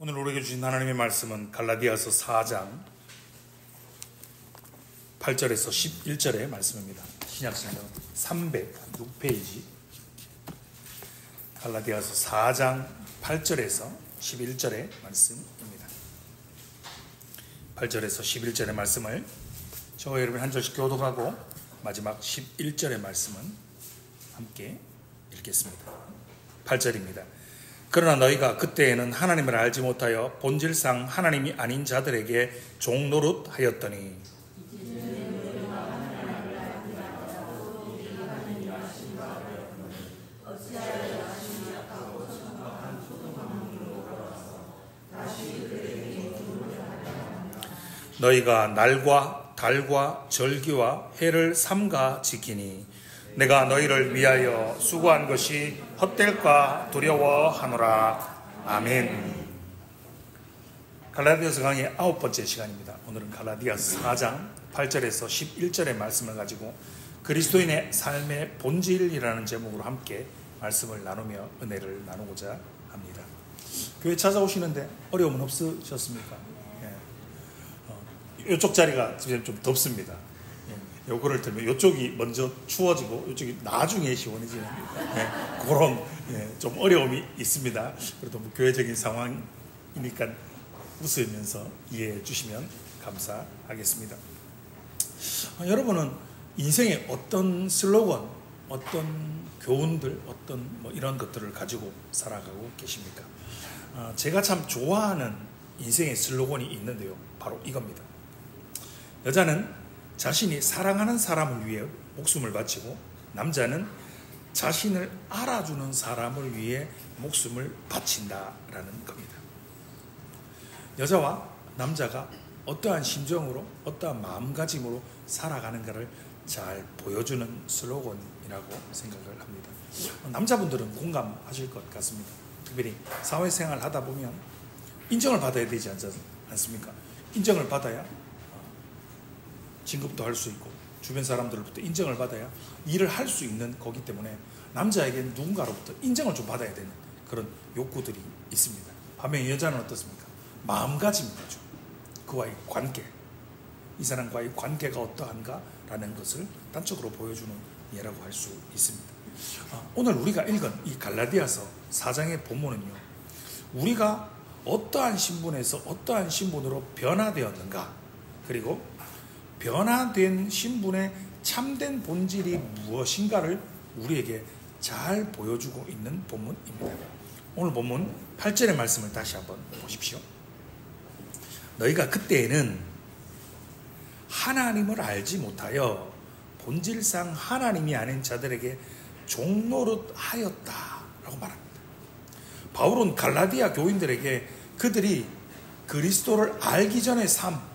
오늘 우리에게 주신 하나님의 말씀은 갈라디아서 4장 8절에서 11절의 말씀입니다. 신약성경 306페이지 갈라디아서 4장 8절에서 11절의 말씀입니다. 8절에서 11절의 말씀을 저와 여러분이 한 절씩 교독하고 마지막 11절의 말씀은 함께 읽겠습니다. 8절입니다. 그러나 너희가 그때에는 하나님을 알지 못하여 본질상 하나님이 아닌 자들에게 종노릇하였더니 너희가 날과 달과 절기와 해를 삼가 지키니 내가 너희를 위하여 수고한 것이 헛될까 두려워하노라. 아멘. 갈라디아서 강의 9번째 시간입니다. 오늘은 갈라디아서 4장 8절에서 11절의 말씀을 가지고 그리스도인의 삶의 본질이라는 제목으로 함께 말씀을 나누며 은혜를 나누고자 합니다. 교회 찾아오시는데 어려움은 없으셨습니까? 이쪽 자리가 지금 좀 덥습니다. 요거를 들면 이쪽이 먼저 추워지고 이쪽이 나중에 시원해지는 그런 좀 어려움이 있습니다. 그래도 뭐 교회적인 상황이니까 웃으면서 이해해 주시면 감사하겠습니다. 여러분은 인생에 어떤 슬로건, 어떤 교훈들, 어떤 뭐 이런 것들을 가지고 살아가고 계십니까? 제가 참 좋아하는 인생의 슬로건이 있는데요. 바로 이겁니다. 여자는 자신이 사랑하는 사람을 위해 목숨을 바치고 남자는 자신을 알아주는 사람을 위해 목숨을 바친다라는 겁니다. 여자와 남자가 어떠한 심정으로 어떠한 마음가짐으로 살아가는가를 잘 보여주는 슬로건이라고 생각을 합니다. 남자분들은 공감하실 것 같습니다. 특별히 사회생활 하다 보면 인정을 받아야 되지 않습니까? 인정을 받아야 진급도 할 수 있고 주변 사람들로부터 인정을 받아야 일을 할 수 있는 거기 때문에 남자에게는 누군가로부터 인정을 좀 받아야 되는 그런 욕구들이 있습니다. 반면 여자는 어떻습니까? 마음가짐을 가지고 그와의 관계, 이 사람과의 관계가 어떠한가라는 것을 단적으로 보여주는 예라고 할 수 있습니다. 오늘 우리가 읽은 이 갈라디아서 4장의 본문은요, 우리가 어떠한 신분에서 어떠한 신분으로 변화되었는가, 그리고 변화된 신분의 참된 본질이 무엇인가를 우리에게 잘 보여주고 있는 본문입니다. 오늘 본문 8절의 말씀을 다시 한번 보십시오. 너희가 그때에는 하나님을 알지 못하여 본질상 하나님이 아닌 자들에게 종노릇하였다라고 말합니다. 바울은 갈라디아 교인들에게 그들이 그리스도를 알기 전의 삶,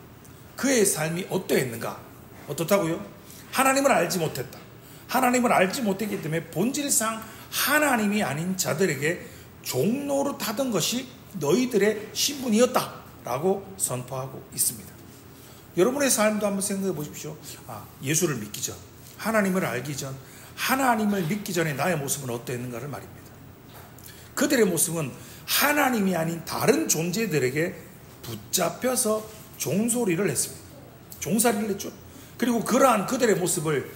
그의 삶이 어떠했는가? 어떻다고요? 하나님을 알지 못했다. 하나님을 알지 못했기 때문에 본질상 하나님이 아닌 자들에게 종노릇하던 것이 너희들의 신분이었다라고 선포하고 있습니다. 여러분의 삶도 한번 생각해 보십시오. 예수를 믿기 전, 하나님을 알기 전, 하나님을 믿기 전에 나의 모습은 어떠했는가를 말입니다. 그들의 모습은 하나님이 아닌 다른 존재들에게 붙잡혀서 종소리를 했습니다. 종살이를 했죠. 그리고 그러한 그들의 모습을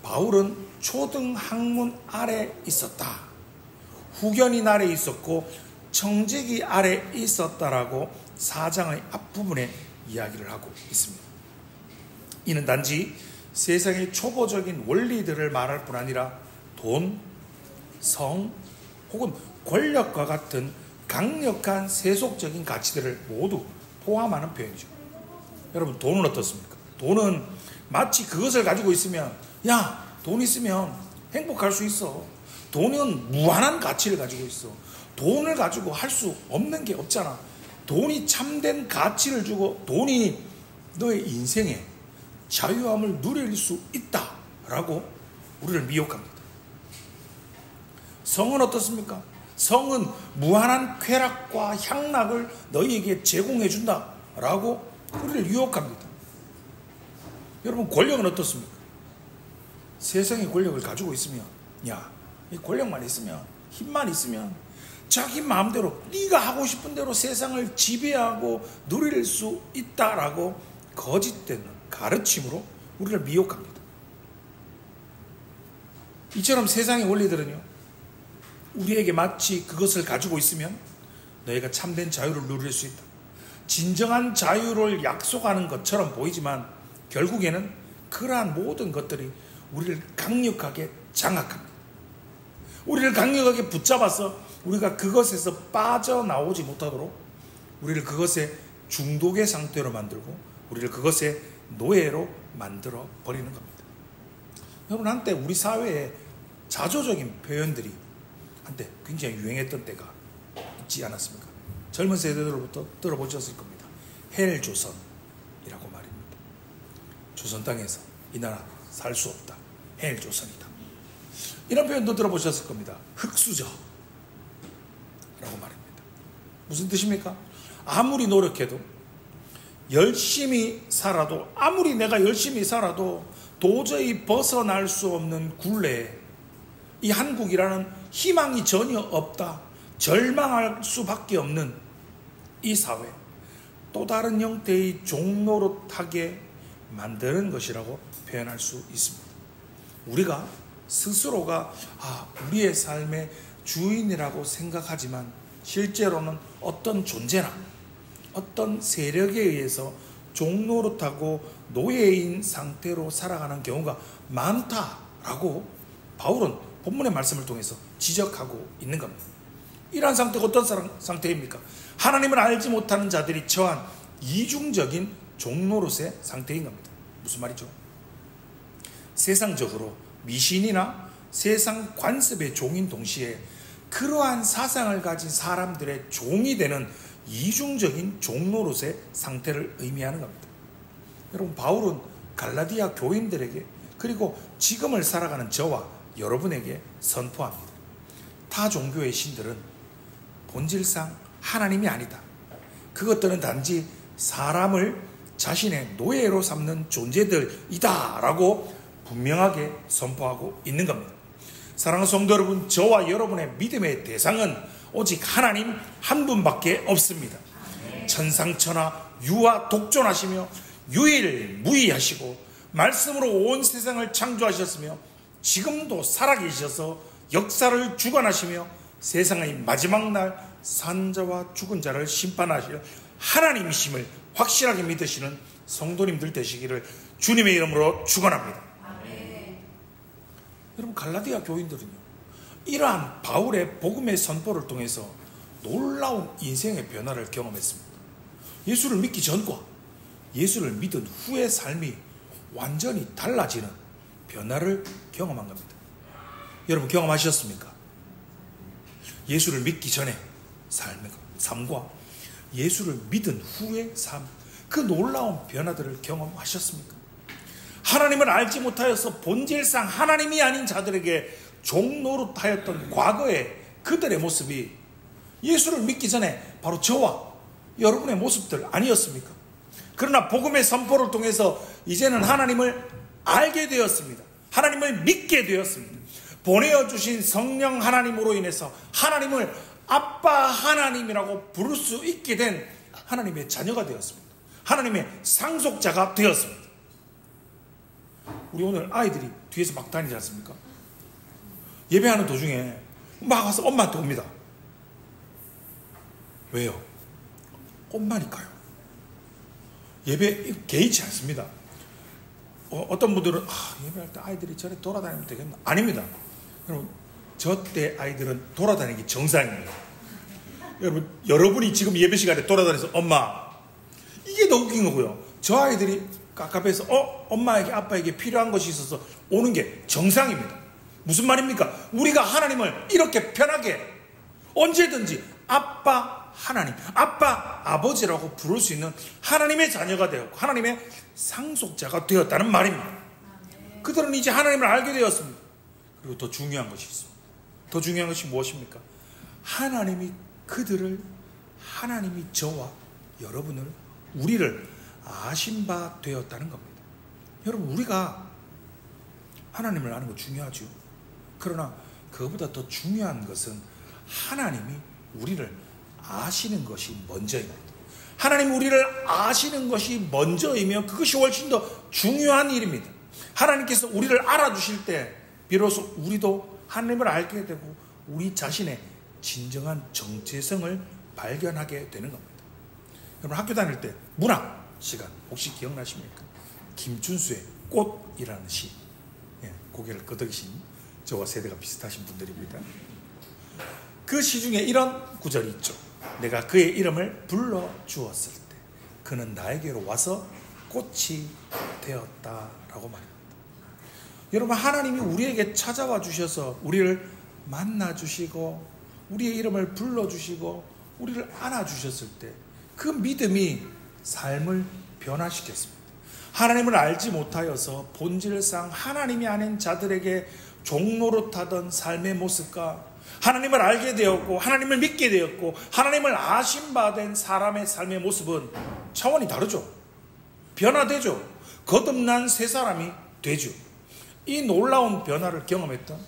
바울은 초등학문 아래 있었다, 후견인 아래 있었고 청지기 아래 있었다라고 4장의 앞부분에 이야기를 하고 있습니다. 이는 단지 세상의 초보적인 원리들을 말할 뿐 아니라 돈, 성 혹은 권력과 같은 강력한 세속적인 가치들을 모두 포함하는 표현이죠. 여러분, 돈은 어떻습니까? 돈은 마치 그것을 가지고 있으면, 야, 돈 있으면 행복할 수 있어. 돈은 무한한 가치를 가지고 있어. 돈을 가지고 할 수 없는 게 없잖아. 돈이 참된 가치를 주고 돈이 너의 인생에 자유함을 누릴 수 있다라고 우리를 미혹합니다. 성은 어떻습니까? 성은 무한한 쾌락과 향락을 너희에게 제공해 준다라고 우리를 유혹합니다. 여러분, 권력은 어떻습니까? 세상의 권력을 가지고 있으면, 이 권력만 있으면, 힘만 있으면 자기 마음대로 네가 하고 싶은 대로 세상을 지배하고 누릴 수 있다라고 거짓된 가르침으로 우리를 미혹합니다. 이처럼 세상의 원리들은요, 우리에게 마치 그것을 가지고 있으면 너희가 참된 자유를 누릴 수 있다, 진정한 자유를 약속하는 것처럼 보이지만 결국에는 그러한 모든 것들이 우리를 강력하게 장악합니다. 우리를 강력하게 붙잡아서 우리가 그것에서 빠져나오지 못하도록 우리를 그것의 중독의 상태로 만들고 우리를 그것의 노예로 만들어 버리는 겁니다. 여러분, 한때 우리 사회에 자조적인 표현들이 한때 굉장히 유행했던 때가 있지 않았습니까? 젊은 세대들로부터 들어보셨을 겁니다. 헬조선이라고 말입니다. 조선 땅에서 이 나라 살 수 없다, 헬조선이다, 이런 표현도 들어보셨을 겁니다. 흑수저라고 말입니다. 무슨 뜻입니까? 아무리 노력해도, 열심히 살아도, 아무리 내가 열심히 살아도 도저히 벗어날 수 없는 굴레에 이 한국이라는 희망이 전혀 없다, 절망할 수밖에 없는 이 사회, 또 다른 형태의 종노릇하게 만드는 것이라고 표현할 수 있습니다. 우리가 스스로가 우리의 삶의 주인이라고 생각하지만 실제로는 어떤 존재나 어떤 세력에 의해서 종노릇하고 노예인 상태로 살아가는 경우가 많다라고 바울은 본문의 말씀을 통해서 지적하고 있는 겁니다. 이러한 상태가 어떤 상태입니까? 하나님을 알지 못하는 자들이 처한 이중적인 종노릇의 상태인 겁니다. 무슨 말이죠? 세상적으로 미신이나 세상 관습의 종인 동시에 그러한 사상을 가진 사람들의 종이 되는 이중적인 종노릇의 상태를 의미하는 겁니다. 여러분, 바울은 갈라디아 교인들에게, 그리고 지금을 살아가는 저와 여러분에게 선포합니다. 타 종교의 신들은 본질상 하나님이 아니다. 그것들은 단지 사람을 자신의 노예로 삼는 존재들이다 라고 분명하게 선포하고 있는 겁니다. 사랑하는 성도 여러분, 저와 여러분의 믿음의 대상은 오직 하나님 한 분밖에 없습니다. 천상천하 유아 독존하시며 유일무이하시고 말씀으로 온 세상을 창조하셨으며 지금도 살아계셔서 역사를 주관하시며 세상의 마지막 날 산자와 죽은 자를 심판하실 하나님이심을 확실하게 믿으시는 성도님들 되시기를 주님의 이름으로 축원합니다. 여러분, 갈라디아 교인들은요, 이러한 바울의 복음의 선포를 통해서 놀라운 인생의 변화를 경험했습니다. 예수를 믿기 전과 예수를 믿은 후의 삶이 완전히 달라지는 변화를 경험한 겁니다. 여러분, 경험하셨습니까? 예수를 믿기 전에 삶과 예수를 믿은 후의 삶, 그 놀라운 변화들을 경험하셨습니까? 하나님을 알지 못하여서 본질상 하나님이 아닌 자들에게 종노릇하였던 과거의 그들의 모습이 예수를 믿기 전에 바로 저와 여러분의 모습들 아니었습니까? 그러나 복음의 선포를 통해서 이제는 하나님을 알게 되었습니다. 하나님을 믿게 되었습니다. 보내어주신 성령 하나님으로 인해서 하나님을 아빠 하나님이라고 부를 수 있게 된 하나님의 자녀가 되었습니다. 하나님의 상속자가 되었습니다. 우리 오늘 아이들이 뒤에서 막 다니지 않습니까? 예배하는 도중에 막 와서 엄마한테 옵니다. 왜요? 엄마니까요. 예배 개의치 않습니다. 어떤 분들은 예배할 때 아이들이 저래 돌아다니면 되겠나? 아닙니다. 여러분, 저 때 아이들은 돌아다니기 정상입니다. 여러분이 지금 예배 시간에 돌아다니면서 엄마, 이게 더 웃긴 거고요. 저 아이들이 카페에서 엄마에게 아빠에게 필요한 것이 있어서 오는 게 정상입니다. 무슨 말입니까? 우리가 하나님을 이렇게 편하게 언제든지 아빠 하나님, 아빠 아버지라고 부를 수 있는 하나님의 자녀가 되었고 하나님의 상속자가 되었다는 말입니다. 그들은 이제 하나님을 알게 되었습니다. 그리고 더 중요한 것이 있습니다. 더 중요한 것이 무엇입니까? 하나님이 저와 여러분을, 우리를 아신 바 되었다는 겁니다. 여러분, 우리가 하나님을 아는 거 중요하죠. 그러나 그것보다 더 중요한 것은 하나님이 우리를 아시는 것이 먼저입니다. 하나님 우리를 아시는 것이 먼저이며 그것이 훨씬 더 중요한 일입니다. 하나님께서 우리를 알아주실 때 비로소 우리도 하나님을 알게 되고 우리 자신의 진정한 정체성을 발견하게 되는 겁니다. 여러분 학교 다닐 때 문학 시간 혹시 기억나십니까? 김춘수의 꽃이라는 시, 고개를 끄덕이신 저와 세대가 비슷하신 분들입니다. 그 시 중에 이런 구절이 있죠. 내가 그의 이름을 불러주었을 때 그는 나에게로 와서 꽃이 되었다라고 말합니다. 여러분 하나님이 우리에게 찾아와 주셔서 우리를 만나주시고 우리의 이름을 불러주시고 우리를 안아주셨을 때 그 믿음이 삶을 변화시켰습니다. 하나님을 알지 못하여서 본질상 하나님이 아닌 자들에게 종노릇하던 삶의 모습과 하나님을 알게 되었고 하나님을 믿게 되었고 하나님을 아신 바 된 사람의 삶의 모습은 차원이 다르죠. 변화되죠. 거듭난 새 사람이 되죠. 이 놀라운 변화를 경험했던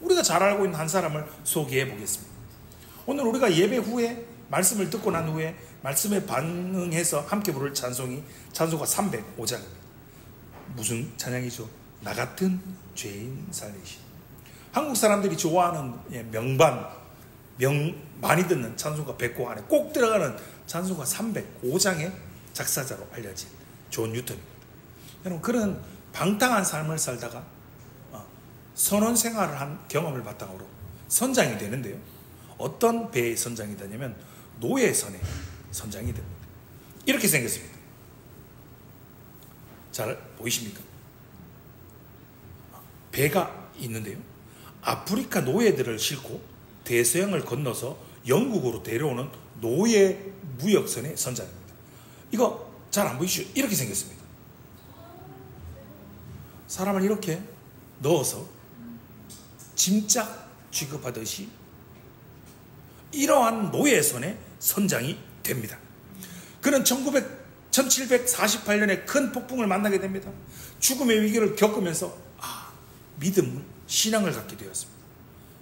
우리가 잘 알고 있는 한 사람을 소개해 보겠습니다. 오늘 우리가 예배 후에 말씀을 듣고 난 후에 말씀에 반응해서 함께 부를 찬송이 찬송가 305장입니다. 무슨 찬양이죠? 나 같은 죄인 살리시. 한국 사람들이 좋아하는 명반, 많이 듣는 찬송가 100곡 안에 꼭 들어가는 찬송가 305장의 작사자로 알려진 존 뉴턴입니다. 여러분 그런 방탕한 삶을 살다가 선원 생활을 한 경험을 바탕으로 선장이 되는데요. 어떤 배의 선장이 되냐면 노예선의 선장이 됩니다. 이렇게 생겼습니다. 잘 보이십니까? 배가 있는데요. 아프리카 노예들을 싣고 대서양을 건너서 영국으로 데려오는 노예 무역선의 선장입니다. 이거 잘 안 보이시죠? 이렇게 생겼습니다. 사람을 이렇게 넣어서 짐짝 취급하듯이 이러한 노예선의 선장이 됩니다. 그는 1748년에 큰 폭풍을 만나게 됩니다. 죽음의 위기를 겪으면서 믿음을, 신앙을 갖게 되었습니다.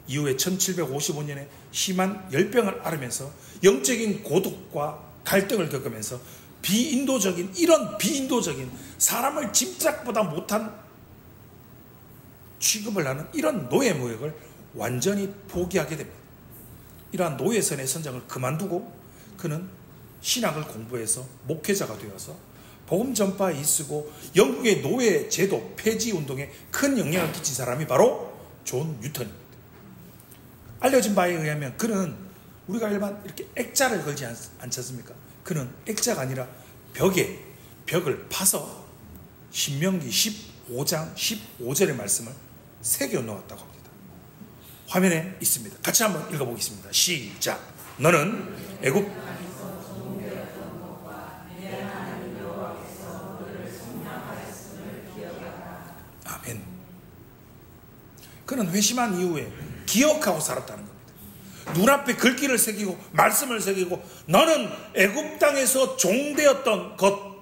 이후에 1755년에 심한 열병을 앓으면서 영적인 고독과 갈등을 겪으면서 이런 비인도적인 사람을 짐짝보다 못한 취급을 하는 이런 노예 무역을 완전히 포기하게 됩니다. 이러한 노예선의 선장을 그만두고 그는 신학을 공부해서 목회자가 되어서 복음 전파에 힘쓰고 영국의 노예 제도 폐지 운동에 큰 영향을 끼친 사람이 바로 존 뉴턴입니다. 알려진 바에 의하면 그는 우리가 일반 이렇게 액자를 걸지 않지 않습니까? 그는 액자가 아니라 벽을 파서 신명기 15장 15절의 말씀을 새겨 놓았다고 합니다. 화면에 있습니다. 같이 한번 읽어보겠습니다. 시작. 너는 애굽 아멘. 그는 회심한 이후에 기억하고 살았다는 겁니다. 눈앞에 글귀를 새기고 말씀을 새기고 너는 애굽 땅에서 종되었던 것,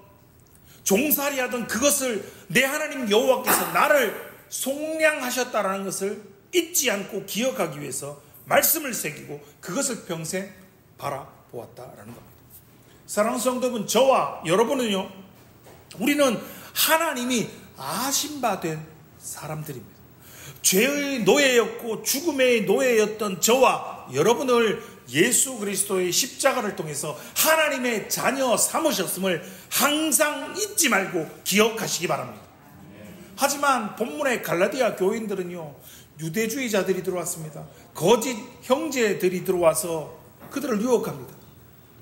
종살이하던 그것을 내 하나님 여호와께서 나를 속량하셨다라는 것을 잊지 않고 기억하기 위해서 말씀을 새기고 그것을 평생 바라보았다라는 겁니다. 사랑하는 성도분, 저와 여러분은요, 우리는 하나님이 아신 바 된 사람들입니다. 죄의 노예였고 죽음의 노예였던 저와 여러분을 예수 그리스도의 십자가를 통해서 하나님의 자녀 삼으셨음을 항상 잊지 말고 기억하시기 바랍니다. 하지만 본문의 갈라디아 교인들은요, 유대주의자들이 들어왔습니다. 거짓 형제들이 들어와서 그들을 유혹합니다.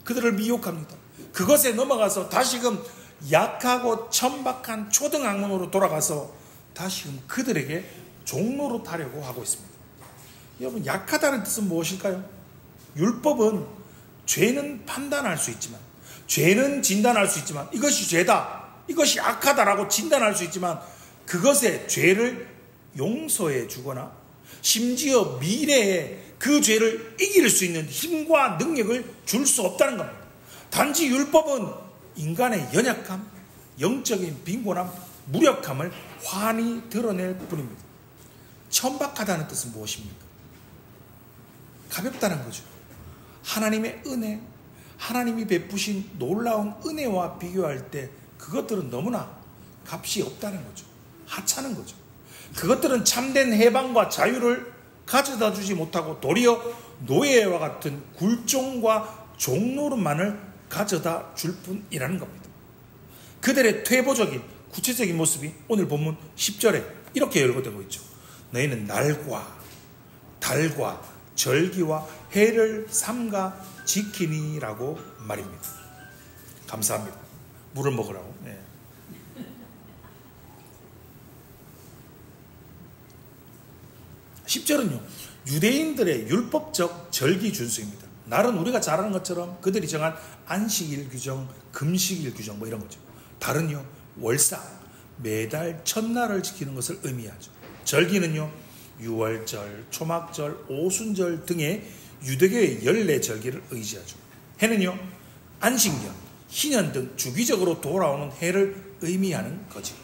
그들을 미혹합니다. 그것에 넘어가서 다시금 약하고 천박한 초등학문으로 돌아가서 다시금 그들에게 종로로 타려고 하고 있습니다. 여러분, 약하다는 뜻은 무엇일까요? 율법은 죄는 판단할 수 있지만, 죄는 진단할 수 있지만, 이것이 죄다, 이것이 악하다라고 진단할 수 있지만 그것의 죄를 용서해 주거나 심지어 미래에 그 죄를 이길 수 있는 힘과 능력을 줄 수 없다는 겁니다. 단지 율법은 인간의 연약함, 영적인 빈곤함, 무력함을 환히 드러낼 뿐입니다. 천박하다는 뜻은 무엇입니까? 가볍다는 거죠. 하나님의 은혜, 하나님이 베푸신 놀라운 은혜와 비교할 때 그것들은 너무나 값이 없다는 거죠. 하찮은 거죠. 그것들은 참된 해방과 자유를 가져다 주지 못하고 도리어 노예와 같은 굴종과 종노릇만을 가져다 줄 뿐이라는 겁니다. 그들의 퇴보적인 구체적인 모습이 오늘 본문 10절에 이렇게 열거되고 있죠. 너희는 날과 달과 절기와 해를 삼가 지키니라고 말입니다. 감사합니다. 물을 먹으라고. 네. 10절은요, 유대인들의 율법적 절기 준수입니다. 날은 우리가 잘 아는 것처럼 그들이 정한 안식일 규정, 금식일 규정 뭐 이런 거죠. 달은요, 월상, 매달 첫날을 지키는 것을 의미하죠. 절기는요, 유월절, 초막절, 오순절 등의 유대교의 연례 절기를 의지하죠. 해는요, 안식년, 희년 등 주기적으로 돌아오는 해를 의미하는 거죠.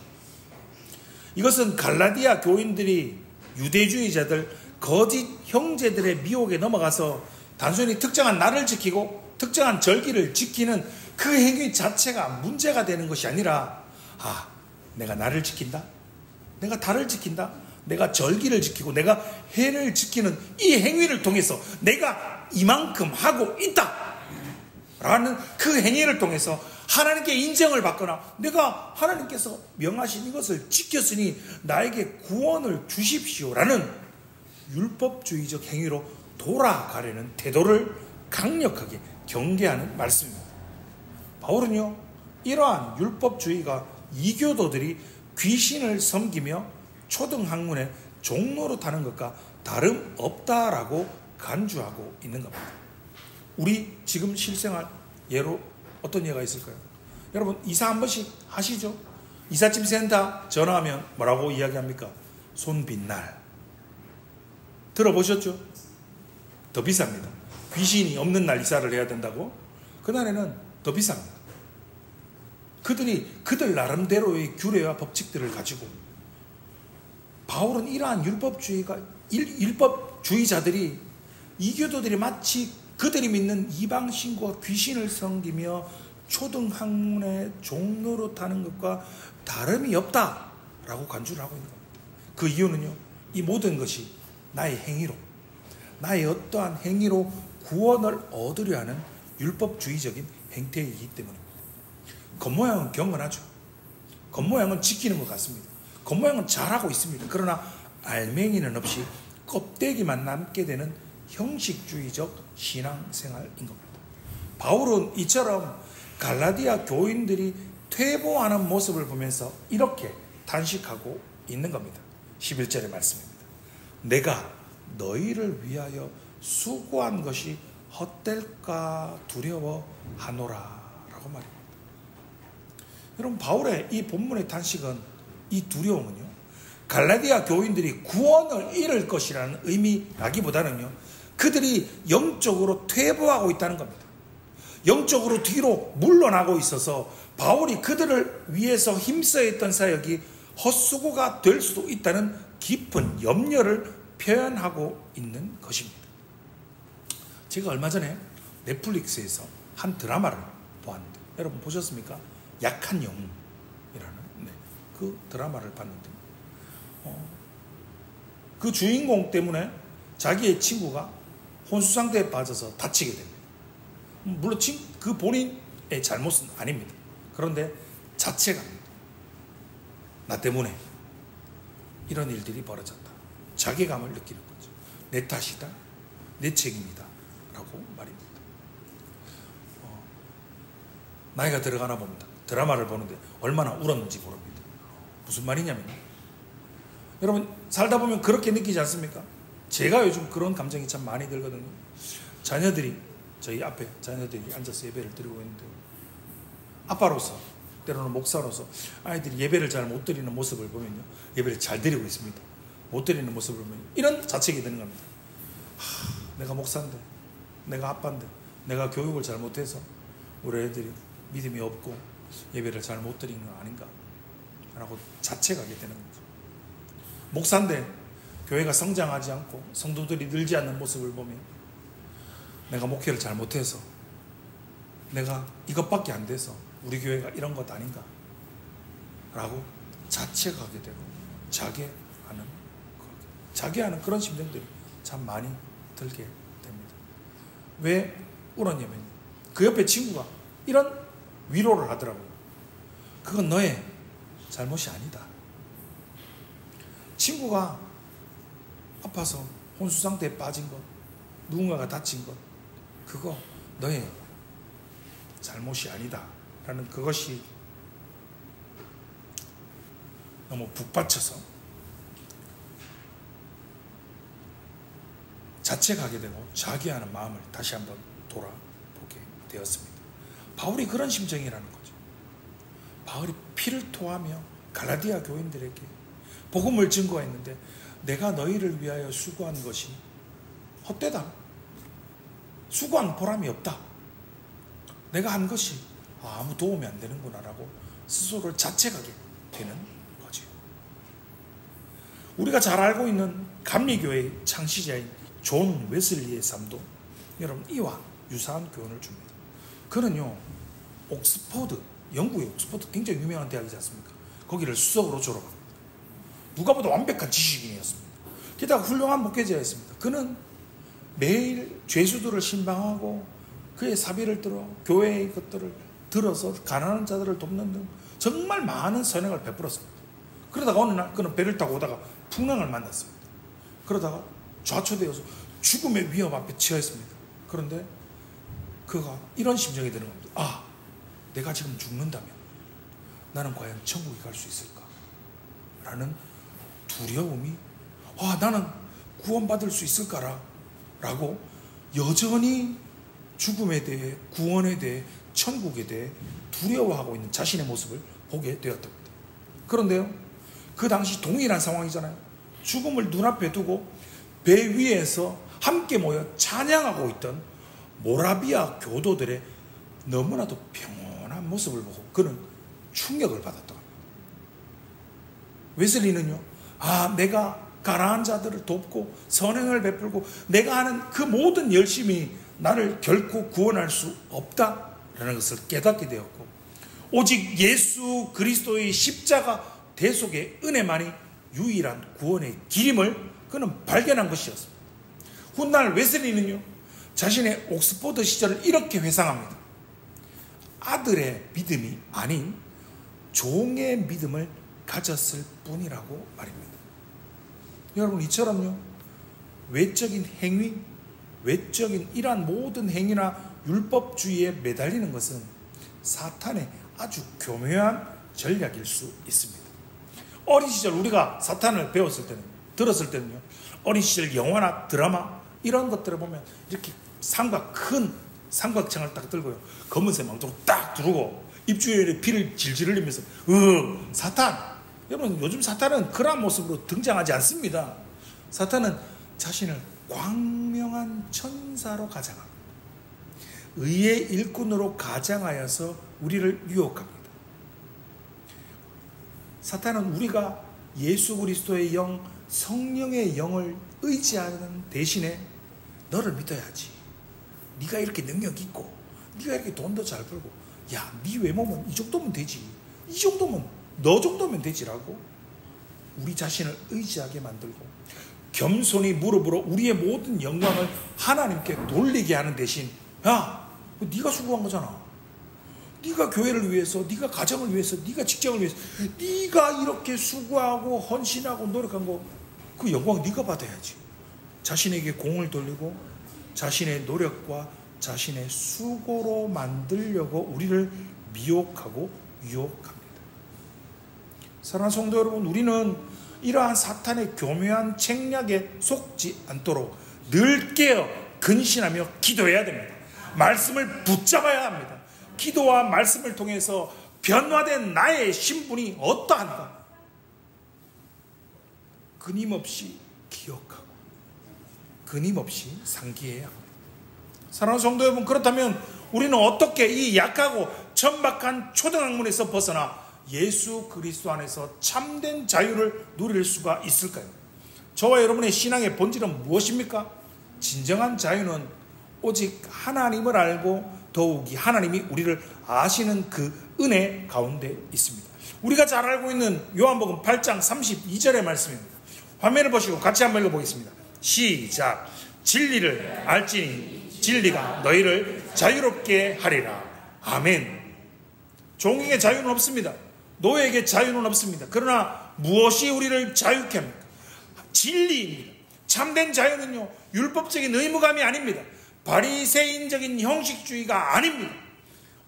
이것은 갈라디아 교인들이 유대주의자들, 거짓 형제들의 미혹에 넘어가서 단순히 특정한 날을 지키고 특정한 절기를 지키는 그 행위 자체가 문제가 되는 것이 아니라, 내가 날을 지킨다, 내가 달을 지킨다, 내가 절기를 지키고 내가 해를 지키는 이 행위를 통해서 내가 이만큼 하고 있다 라는 그 행위를 통해서 하나님께 인정을 받거나 내가 하나님께서 명하신 이것을 지켰으니 나에게 구원을 주십시오 라는 율법주의적 행위로 돌아가려는 태도를 강력하게 경계하는 말씀입니다. 바울은요, 이러한 율법주의가 이교도들이 귀신을 섬기며 초등학문에 종로릇하는 것과 다름없다라고 간주하고 있는 겁니다. 우리 지금 실생활 예로 어떤 예가 있을까요? 여러분, 이사 한 번씩 하시죠? 이삿짐 센터 전화하면 뭐라고 이야기합니까? 손 빈 날. 들어보셨죠? 더 비쌉니다. 귀신이 없는 날 이사를 해야 된다고? 그날에는 더 비쌉니다. 그들이 그들 나름대로의 규례와 법칙들을 가지고, 바울은 이러한 율법주의자들이, 이교도들이 마치 그들이 믿는 이방신과 귀신을 섬기며 초등학문에 종노릇하는 것과 다름이 없다라고 간주를 하고 있는 겁니다. 그 이유는요, 이 모든 것이 나의 행위로, 나의 어떠한 행위로 구원을 얻으려 하는 율법주의적인 행태이기 때문입니다. 겉모양은 경건하죠. 겉모양은 지키는 것 같습니다. 겉모양은 잘하고 있습니다. 그러나 알맹이는 없이 껍데기만 남게 되는 형식주의적 신앙생활인 겁니다. 바울은 이처럼 갈라디아 교인들이 퇴보하는 모습을 보면서 이렇게 단식하고 있는 겁니다. 11절의 말씀입니다. 내가 너희를 위하여 수고한 것이 헛될까 두려워하노라 라고 말입니다. 여러분, 바울의 이 본문의 단식은, 이 두려움은요, 갈라디아 교인들이 구원을 잃을 것이라는 의미라기보다는요, 그들이 영적으로 퇴보하고 있다는 겁니다. 영적으로 뒤로 물러나고 있어서 바울이 그들을 위해서 힘써야 했던 사역이 헛수고가 될 수도 있다는 깊은 염려를 표현하고 있는 것입니다. 제가 얼마 전에 넷플릭스에서 한 드라마를 보았는데, 여러분 보셨습니까? 약한 영웅이라는 그 드라마를 봤는데, 그 주인공 때문에 자기의 친구가 혼수 상태에 빠져서 다치게 됩니다. 물론 그 본인의 잘못은 아닙니다. 그런데 자책합니다. 나 때문에 이런 일들이 벌어졌다. 자괴감을 느끼는 거죠. 내 탓이다, 내 책임이다 라고 말입니다. 나이가 들어가나 봅니다. 드라마를 보는데 얼마나 울었는지 모릅니다. 무슨 말이냐면, 여러분 살다 보면 그렇게 느끼지 않습니까? 제가 요즘 그런 감정이 참 많이 들거든요. 자녀들이, 저희 앞에 자녀들이 앉아서 예배를 드리고 있는데, 아빠로서, 때로는 목사로서 아이들이 예배를 잘 못 드리는 모습을 보면요, 예배를 잘 드리고 있습니다. 못 드리는 모습을 보면 이런 자책이 드는 겁니다. 내가 목사인데, 내가 아빠인데, 내가 교육을 잘 못해서 우리 애들이 믿음이 없고 예배를 잘 못 드리는 거 아닌가 라고 자책하게 되는 거죠. 목사인데 교회가 성장하지 않고 성도들이 늘지 않는 모습을 보면 내가 목회를 잘못해서, 내가 이것밖에 안 돼서 우리 교회가 이런 것 아닌가 라고 자책하게 되고 자괴하는 그런 심정들이 참 많이 들게 됩니다. 왜 울었냐면 그 옆에 친구가 이런 위로를 하더라고요. 그건 너의 잘못이 아니다. 친구가 아파서 혼수 상태에 빠진 것, 누군가가 다친 것, 그거 너의 잘못이 아니다 라는 그것이 너무 북받쳐서 자책하게 되고 자괴하는 마음을 다시 한번 돌아보게 되었습니다. 바울이 그런 심정이라는 거죠. 바울이 피를 토하며 갈라디아 교인들에게 복음을 증거했는데 내가 너희를 위하여 수고한 것이 헛되다. 수고한 보람이 없다. 내가 한 것이 아무 도움이 안 되는구나 라고 스스로를 자책하게 되는 거죠. 우리가 잘 알고 있는 감리교회의 창시자인 존 웨슬리의 삶도 여러분 이와 유사한 교훈을 줍니다. 그는요 옥스퍼드, 영국의 옥스퍼드 굉장히 유명한 대학이지 않습니까? 거기를 수석으로 졸업합니다. 누가 봐도 완벽한 지식인이었습니다. 게다가 훌륭한 목회자였습니다. 그는 매일 죄수들을 신방하고 그의 사비를 들어 교회의 것들을 들어서 가난한 자들을 돕는 등 정말 많은 선행을 베풀었습니다. 그러다가 어느 날 그는 배를 타고 오다가 풍랑을 만났습니다. 그러다가 좌초되어서 죽음의 위험 앞에 처했습니다. 그런데 그가 이런 심정이 드는 겁니다. 아, 내가 지금 죽는다면 나는 과연 천국에 갈 수 있을까? 라는 두려움이 나는 구원받을 수 있을까라 라고 여전히 죽음에 대해, 구원에 대해, 천국에 대해 두려워하고 있는 자신의 모습을 보게 되었답니다. 그런데요, 그 당시 동일한 상황이잖아요. 죽음을 눈앞에 두고 배 위에서 함께 모여 찬양하고 있던 모라비아 교도들의 너무나도 평온한 모습을 보고 그는 충격을 받았다. 웨슬리는요, 내가 가난한 자들을 돕고 선행을 베풀고 내가 하는 그 모든 열심이 나를 결코 구원할 수 없다라는 것을 깨닫게 되었고, 오직 예수 그리스도의 십자가 대속의 은혜만이 유일한 구원의 길임을 그는 발견한 것이었습니다. 훗날 웨슬리는요, 자신의 옥스퍼드 시절을 이렇게 회상합니다. 아들의 믿음이 아닌 종의 믿음을 가졌을 뿐이라고 말입니다. 여러분, 이처럼요, 외적인 행위, 외적인 이러한 모든 행위나 율법주의에 매달리는 것은 사탄의 아주 교묘한 전략일 수 있습니다. 어린 시절 우리가 사탄을 들었을 때는요, 어린 시절 영화나 드라마 이런 것들을 보면 이렇게 큰 삼각창을 딱 들고요, 검은색 망토를 딱 두르고 입주위에 피를 질질 흘리면서 사탄! 여러분, 요즘 사탄은 그런 모습으로 등장하지 않습니다. 사탄은 자신을 광명한 천사로 가장합니다. 의의 일꾼으로 가장하여서 우리를 유혹합니다. 사탄은 우리가 예수 그리스도의 영, 성령의 영을 의지하는 대신에 너를 믿어야지, 네가 이렇게 능력 있고 네가 이렇게 돈도 잘 벌고 네 외모면 이 정도면 되지, 이 정도면 너 정도면 되지라고 우리 자신을 의지하게 만들고 겸손히 무릎으로 우리의 모든 영광을 하나님께 돌리게 하는 대신 네가 수고한 거잖아, 네가 교회를 위해서, 네가 가정을 위해서, 네가 직장을 위해서 네가 이렇게 수고하고 헌신하고 노력한 거, 그 영광 네가 받아야지. 자신에게 공을 돌리고 자신의 노력과 자신의 수고로 만들려고 우리를 미혹하고 유혹합니다. 사랑하는 성도 여러분, 우리는 이러한 사탄의 교묘한 책략에 속지 않도록 늘 깨어 근신하며 기도해야 됩니다. 말씀을 붙잡아야 합니다. 기도와 말씀을 통해서 변화된 나의 신분이 어떠한가 끊임없이 기억하고 끊임없이 상기해야 합니다. 사랑하는 성도 여러분, 그렇다면 우리는 어떻게 이 약하고 천박한 초등학문에서 벗어나 예수 그리스도 안에서 참된 자유를 누릴 수가 있을까요? 저와 여러분의 신앙의 본질은 무엇입니까? 진정한 자유는 오직 하나님을 알고 더욱이 하나님이 우리를 아시는 그 은혜 가운데 있습니다. 우리가 잘 알고 있는 요한복음 8장 32절의 말씀입니다. 화면을 보시고 같이 한번 읽어보겠습니다. 시작. 진리를 알지니 진리가 너희를 자유롭게 하리라. 아멘. 종에게 자유는 없습니다. 노예에게 자유는 없습니다. 그러나 무엇이 우리를 자유케 합니까? 진리입니다. 참된 자유는요, 율법적인 의무감이 아닙니다. 바리새인적인 형식주의가 아닙니다.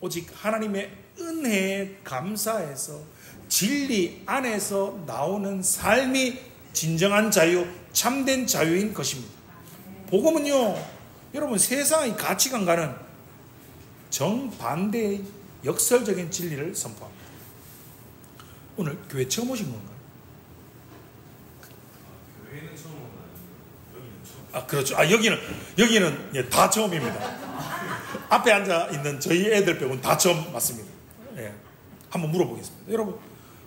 오직 하나님의 은혜에 감사해서 진리 안에서 나오는 삶이 진정한 자유, 참된 자유인 것입니다. 복음은요, 여러분 세상의 가치관과는 정반대의 역설적인 진리를 선포합니다. 오늘 교회 처음 오신 건가요? 교회는 처음 오나요? 여기는 처음. 아, 그렇죠. 여기는 다 처음입니다. 앞에 앉아 있는 저희 애들 빼고는 다 처음 맞습니다. 예. 한번 물어보겠습니다. 여러분,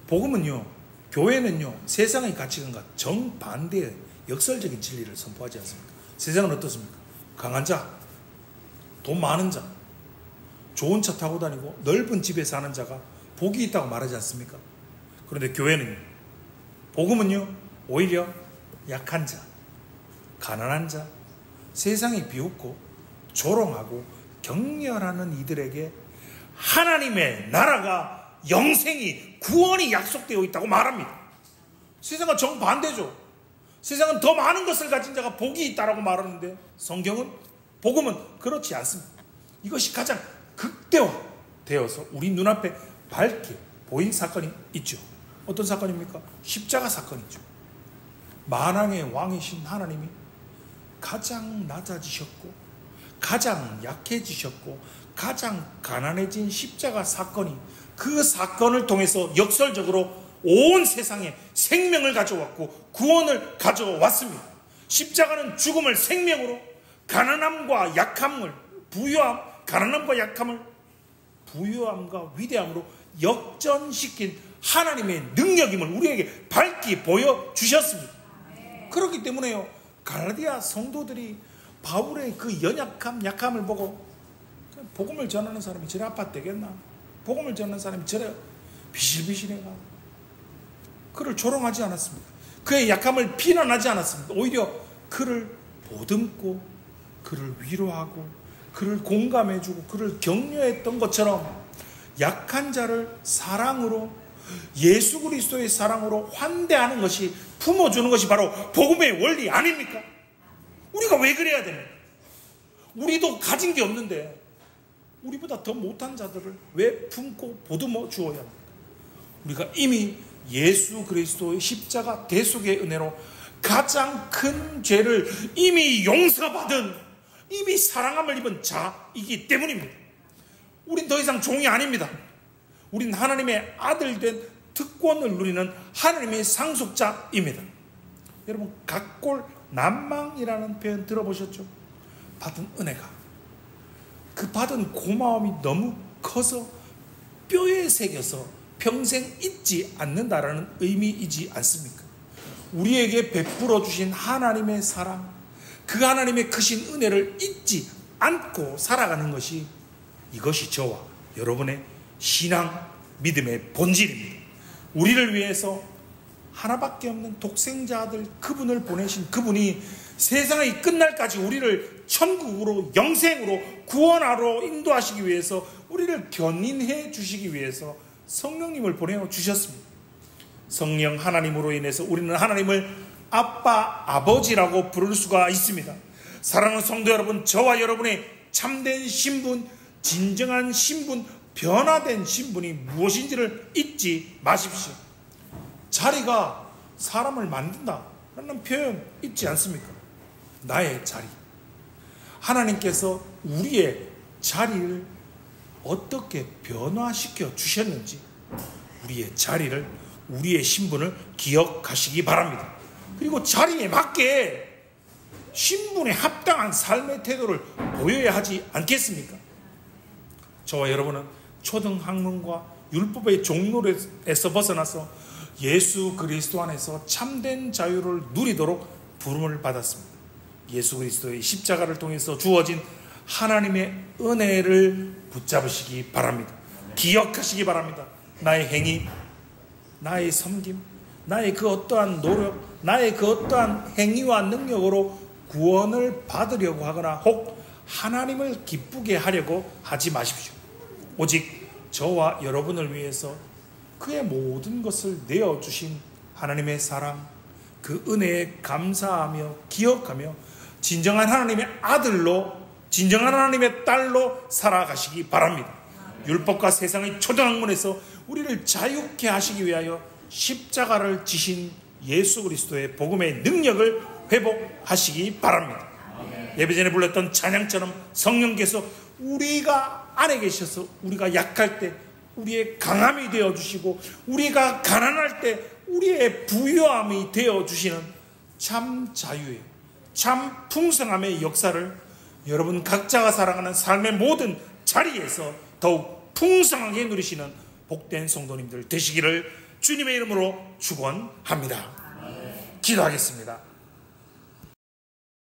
복음은요, 교회는요, 세상의 가치관과 정반대의 역설적인 진리를 선포하지 않습니까? 세상은 어떻습니까? 강한 자, 돈 많은 자, 좋은 차 타고 다니고 넓은 집에 사는 자가 복이 있다고 말하지 않습니까? 그런데 교회는요, 복음은요, 오히려 약한 자, 가난한 자, 세상이 비웃고 조롱하고 격렬하는 이들에게 하나님의 나라가 영생이 구원이 약속되어 있다고 말합니다. 세상은 정반대죠. 세상은 더 많은 것을 가진 자가 복이 있다고 말하는데 성경은, 복음은 그렇지 않습니다. 이것이 가장 극대화되어서 우리 눈앞에 밝게 보인 사건이 있죠. 어떤 사건입니까? 십자가 사건이죠. 만왕의 왕이신 하나님이 가장 낮아지셨고 가장 약해지셨고 가장 가난해진 십자가 사건이, 그 사건을 통해서 역설적으로 온 세상에 생명을 가져왔고 구원을 가져왔습니다. 십자가는 죽음을 생명으로, 가난함과 약함을 가난함과 약함을 부유함과 위대함으로 역전시킨 하나님의 능력임을 우리에게 밝히 보여주셨습니다. 그렇기 때문에요, 갈라디아 성도들이 바울의 그 연약함, 약함을 보고 복음을 전하는 사람이 저래 아팠대겠나? 복음을 전하는 사람이 저래 비실비실해가? 그를 조롱하지 않았습니다. 그의 약함을 비난하지 않았습니다. 오히려 그를 보듬고 그를 위로하고 그를 공감해주고 그를 격려했던 것처럼 약한 자를 사랑으로, 예수 그리스도의 사랑으로 환대하는 것이, 품어주는 것이 바로 복음의 원리 아닙니까? 우리가 왜 그래야 됩니까? 우리도 가진 게 없는데 우리보다 더 못한 자들을 왜 품고 보듬어 주어야 합니까? 우리가 이미 예수 그리스도의 십자가 대속의 은혜로 가장 큰 죄를 이미 용서받은, 이미 사랑함을 입은 자이기 때문입니다. 우린 더 이상 종이 아닙니다. 우린 하나님의 아들 된 특권을 누리는 하나님의 상속자입니다. 여러분, 각골난망이라는 표현 들어보셨죠? 받은 은혜가, 그 받은 고마움이 너무 커서 뼈에 새겨서 평생 잊지 않는다라는 의미이지 않습니까? 우리에게 베풀어 주신 하나님의 사랑, 그 하나님의 크신 은혜를 잊지 않고 살아가는 것이, 이것이 저와 여러분의 신앙 믿음의 본질입니다. 우리를 위해서 하나밖에 없는 독생자 아들, 그분을 보내신 그분이 세상이 끝날까지 우리를 천국으로, 영생으로 구원하러 인도하시기 위해서, 우리를 견인해 주시기 위해서 성령님을 보내주셨습니다. 성령 하나님으로 인해서 우리는 하나님을 아빠, 아버지라고 부를 수가 있습니다. 사랑하는 성도 여러분, 저와 여러분의 참된 신분, 진정한 신분, 변화된 신분이 무엇인지를 잊지 마십시오. 자리가 사람을 만든다 라는 표현 있지 않습니까? 나의 자리. 하나님께서 우리의 자리를 어떻게 변화시켜 주셨는지, 우리의 자리를, 우리의 신분을 기억하시기 바랍니다. 그리고 자리에 맞게 신분에 합당한 삶의 태도를 보여야 하지 않겠습니까? 저와 여러분은 초등학문과 율법의 종로에서 벗어나서 예수 그리스도 안에서 참된 자유를 누리도록 부름을 받았습니다. 예수 그리스도의 십자가를 통해서 주어진 하나님의 은혜를 붙잡으시기 바랍니다. 기억하시기 바랍니다. 나의 행위, 나의 섬김, 나의 그 어떠한 노력, 나의 그 어떠한 행위와 능력으로 구원을 받으려고 하거나 혹 하나님을 기쁘게 하려고 하지 마십시오. 오직 저와 여러분을 위해서 그의 모든 것을 내어주신 하나님의 사랑, 그 은혜에 감사하며 기억하며 진정한 하나님의 아들로, 진정한 하나님의 딸로 살아가시기 바랍니다. 율법과 세상의 초등학문에서 우리를 자유케 하시기 위하여 십자가를 지신 예수 그리스도의 복음의 능력을 회복하시기 바랍니다. 예배전에 불렀던 찬양처럼 성령께서 우리가 안에 계셔서 우리가 약할 때 우리의 강함이 되어주시고 우리가 가난할 때 우리의 부유함이 되어주시는 참 자유의, 참 풍성함의 역사를 여러분 각자가 살아가는 삶의 모든 자리에서 더욱 풍성하게 누리시는 복된 성도님들 되시기를 주님의 이름으로 축원합니다. 기도하겠습니다.